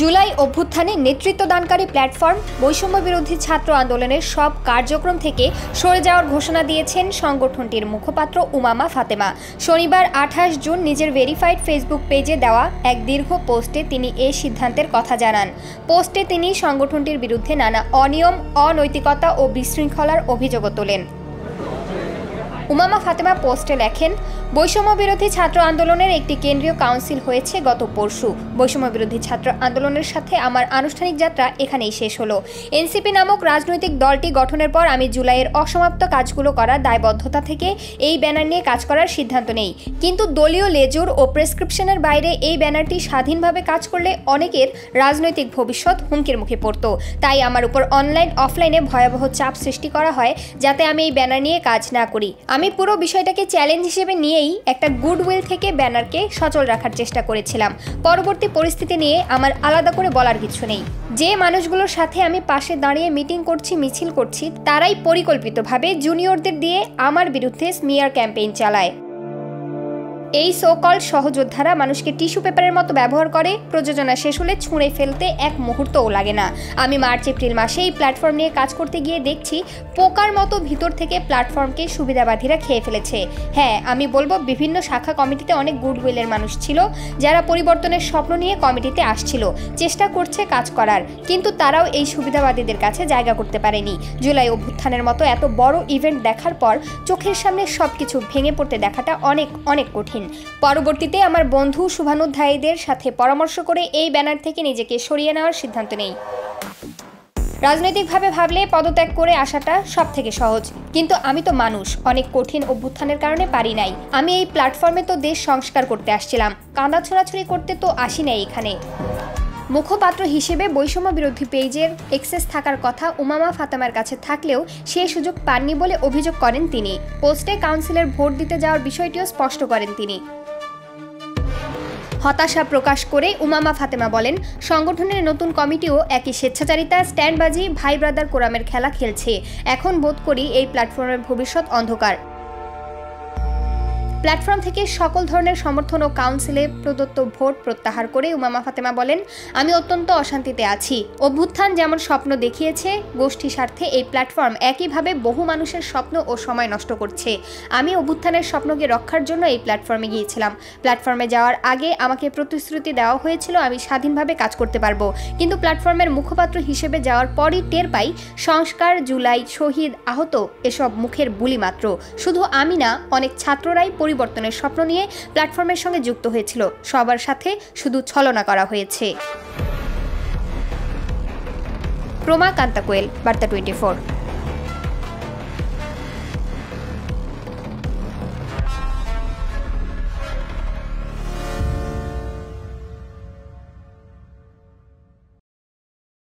জুলাই অভ্যুত্থানে নেতৃত্বদানকারী প্ল্যাটফর্ম বৈষম্য বিরোধী ছাত্র আন্দোলনের সব কার্যক্রম থেকে সরে যাওয়ার ঘোষণা দিয়েছেন সংগঠনটির মুখপাত্র উমামা ফাতেমা। শনিবার 28 জুন নিজের ভেরিফাইড ফেসবুক পেজে দেওয়া এক দীর্ঘ পোস্টে তিনি এই সিদ্ধান্তের কথা জানান। পোস্টে তিনি সংগঠনটির বিরুদ্ধে নানা অনিয়ম, অনৈতিকতা ও বিশৃঙ্খলার অভিযোগও তোলেন। উমামা ফাতেমা পোস্টে লেখেন, বৈষম্য বিরোধী ছাত্র আন্দোলনের একটি কেন্দ্রীয় কাউন্সিল হয়েছে গত পরশু। বৈষম্য বিরোধী ছাত্র আন্দোলনের সাথে আমার আনুষ্ঠানিক যাত্রা এখানেই শেষ হলো। এনসিপি নামক রাজনৈতিক দলটি গঠনের পর আমি জুলাইয়ের অসমাপ্ত কাজগুলো করার দায়বদ্ধতা থেকে এই ব্যানার নিয়ে কাজ করার সিদ্ধান্ত নেই। কিন্তু দলীয় লেজুর ও প্রেসক্রিপশনের বাইরে এই ব্যানারটি স্বাধীনভাবে কাজ করলে অনেকের রাজনৈতিক ভবিষ্যৎ হুমকির মুখে পড়ত। তাই আমার উপর অনলাইন অফলাইনে ভয়াবহ চাপ সৃষ্টি করা হয় যাতে আমি এই ব্যানার নিয়ে কাজ না করি। আমি পুরো বিষয়টাকে চ্যালেঞ্জ হিসেবে নিয়েই একটা গুডউইল থেকে ব্যানারকে সচল রাখার চেষ্টা করেছিলাম। পরবর্তী পরিস্থিতি নিয়ে আমার আলাদা করে বলার কিছু নেই। যে মানুষগুলোর সাথে আমি পাশে দাঁড়িয়ে মিটিং করছি, মিছিল করছি, তারাই পরিকল্পিতভাবে জুনিয়রদের দিয়ে আমার বিরুদ্ধে স্মিয়ার ক্যাম্পেইন চালায়। এই সোকল সহযোদ্ধারা মানুষকে টিস্যু পেপারের মতো ব্যবহার করে, প্রযোজনা শেষ হলে ছুঁড়ে ফেলতে এক মুহূর্তও লাগে না। আমি মার্চ-এপ্রিল মাসে এই প্ল্যাটফর্ম নিয়ে কাজ করতে গিয়ে দেখছি পোকার মতো ভিতর থেকে প্ল্যাটফর্মকে সুবিধাবাদীরা খেয়ে ফেলেছে। হ্যাঁ, আমি বলবো বিভিন্ন শাখা কমিটিতে অনেক গুডউইলের মানুষ ছিল যারা পরিবর্তনের স্বপ্ন নিয়ে কমিটিতে আসছিল, চেষ্টা করছে কাজ করার, কিন্তু তারাও এই সুবিধাবাদীদের কাছে জায়গা করতে পারেনি। জুলাই অভ্যুত্থানের মতো এত বড় ইভেন্ট দেখার পর চোখের সামনে সবকিছু ভেঙে পড়তে দেখাটা অনেক অনেক কঠিন। পরবর্তীতে আমার বন্ধু শুভানুধ্যায়ীদের সাথে পরামর্শ করে এই ব্যানার থেকে নিজেকে সরিয়ে নেওয়ার সিদ্ধান্ত নেই। রাজনৈতিকভাবে ভাবলে পদত্যাগ করে আসাটা সব থেকে সহজ, কিন্তু আমি তো মানুষ, অনেক কঠিন অভ্যুত্থানের কারণে পারি নাই। আমি এই প্ল্যাটফর্মে তো দেশ সংস্কার করতে আসছিলাম, কাঁদা ছোড়াছুড়ি করতে তো আসি নাই এখানে। মুখপাত্র হিসেবে বৈষম্য বিরোধী পেজের অ্যাক্সেস থাকার কথা উমামা ফাতেমার কাছে থাকলেও সেই সুযোগ পাননি বলে অভিযোগ করেন তিনি। পোস্টে কাউন্সিলের ভোট দিতে যাওয়ার বিষয়টিও স্পষ্ট করেন তিনি। হতাশা প্রকাশ করে উমামা ফাতেমা বলেন, সংগঠনের নতুন কমিটিও একই স্বেচ্ছাচারিতা, স্ট্যান্ডবাজি, ভাই ব্রাদার কোরামের খেলা খেলছে। এখন বোধ করি এই প্ল্যাটফর্মের ভবিষ্যৎ অন্ধকার। প্ল্যাটফর্ম থেকে সকল ধরনের সমর্থন ও কাউন্সিলে প্রদত্ত ভোট প্রত্যাহার করে উমামা ফাতেমা বলেন, আমি অত্যন্ত অশান্তিতে আছি। অভ্যুত্থান যেমন স্বপ্ন দেখিয়েছে, গোষ্ঠী স্বার্থে এই প্ল্যাটফর্ম একইভাবে বহু মানুষের স্বপ্ন ও সময় নষ্ট করছে। আমি অভ্যুত্থানের স্বপ্নকে রক্ষার জন্য এই প্ল্যাটফর্মে গিয়েছিলাম। প্ল্যাটফর্মে যাওয়ার আগে আমাকে প্রতিশ্রুতি দেওয়া হয়েছিল আমি স্বাধীনভাবে কাজ করতে পারবো, কিন্তু প্ল্যাটফর্মের মুখপাত্র হিসেবে যাওয়ার পরই টের পাই সংস্কার, জুলাই, শহীদ, আহত এসব মুখের বুলি মাত্র। শুধু আমি না, অনেক ছাত্ররাই পরিবর্তনের স্বপ্ন নিয়ে প্ল্যাটফর্মের সঙ্গে যুক্ত হয়েছিল। সবার সাথে শুধু ছলনা করা হয়েছে। প্রমা কান্তা কোয়েল, বার্তা 24।